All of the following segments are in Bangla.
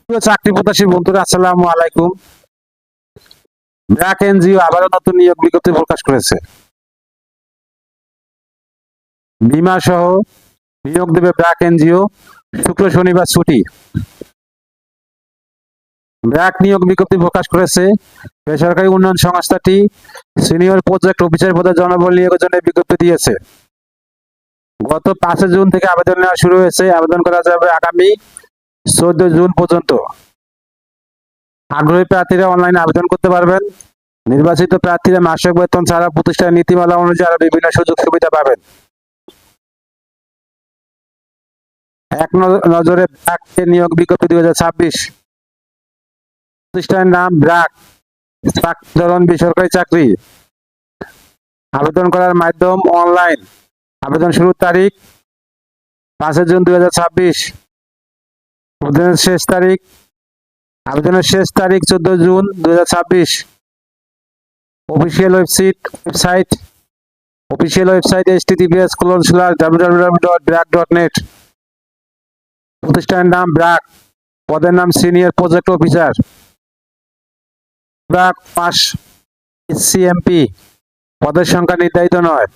প্রিয় চাকরি প্রত্যাশী বন্ধুরা, আসসালামু আলাইকুম। ব্র্যাক এনজিও আবারও নতুন নিয়োগ বিজ্ঞপ্তি প্রকাশ করেছে। বীমা সহ নিয়োগ দেবে ব্র্যাক এনজিও। শুক্র শনিবার ছুটি। ব্র্যাক নিয়োগ বিজ্ঞপ্তি প্রকাশ করেছে। বেসরকারি উন্নয়ন সংস্থাটি সিনিয়র প্রজেক্ট অফিসার পদে জনবল নিয়োগের জন্য বিজ্ঞপ্তি দিয়েছে। গত 5 জুন থেকে আবেদন নেওয়া শুরু হয়েছে। আবেদন করা যাবে আগামী 14 জুন পর্যন্ত। আগ্রহী প্রার্থীরা অনলাইনে আবেদন করতে পারবেন। নির্বাচিত প্রার্থীরা মাসিক বেতন ছাড়া প্রতিষ্ঠানের নীতিমালা অনুযায়ী আরো বিভিন্ন সুযোগ সুবিধা পাবেন। এক নজরে ব্র্যাক নিয়োগ বিজ্ঞপ্তি 2026। প্রতিষ্ঠানের নাম ব্র্যাক। ধরন বেসরকারি চাকরি। আবেদন করার মাধ্যম অনলাইন। আবেদন শুরুর তারিখ 5 জুন 2026। আবেদনের শেষ তারিখ 14 জুন 2026। Official website https://www.brac.net। প্রতিষ্ঠানের নাম ব্র্যাক। পদের নাম senior project officer. BRAC pass CMP. পদের সংখ্যা নির্ধারিত নয়।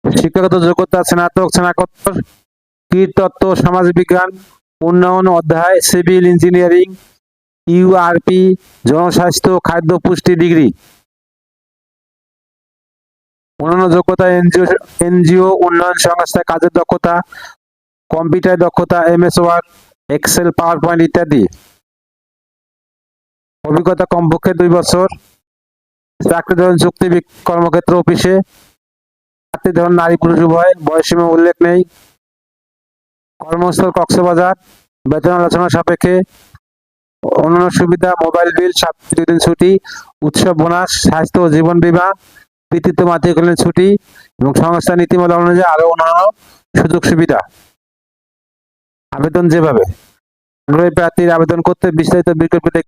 শিক্ষাগত যোগ্যতা স্নাতকোত্তর কীটতত্ত্ব, সমাজবিজ্ঞান, উন্নয়ন অধ্যায়, সিভিল ইঞ্জিনিয়ারিং, ইউআরপি, জনস্বাস্থ্য, খাদ্য পুষ্টি ডিগ্রি। অন্যান্য যোগ্যতা এনজিও উন্নয়ন সংস্থায় কাজের দক্ষতা, কম্পিউটার দক্ষতা, MS Word, Excel, PowerPoint ইত্যাদি। অভিজ্ঞতা কমপক্ষে 2 বছর। চাকরি ধরন চুক্তি কর্মক্ষেত্র অফিসে। চাকরি ধরন নারী পুরুষ উভয়। বয়সসীমা উল্লেখ নেই। কর্মস্থল কক্সবাজার। বেতন আলোচনা সাপেক্ষে। অন্যান্য সুবিধা মোবাইল বিল, সপ্তাহে 2 দিন ছুটি, উৎসব বোনাস, স্বাস্থ্য ও জীবন বীমা, পিতৃত্ব মাতৃকালীন ছুটি এবং সংস্থা নীতিমালা অনুযায়ী আরো অন্যান্য সুযোগ সুবিধা। আবেদন যেভাবে আগ্রহী প্রার্থীর আবেদন করতে বিস্তারিত বিজ্ঞপ্তি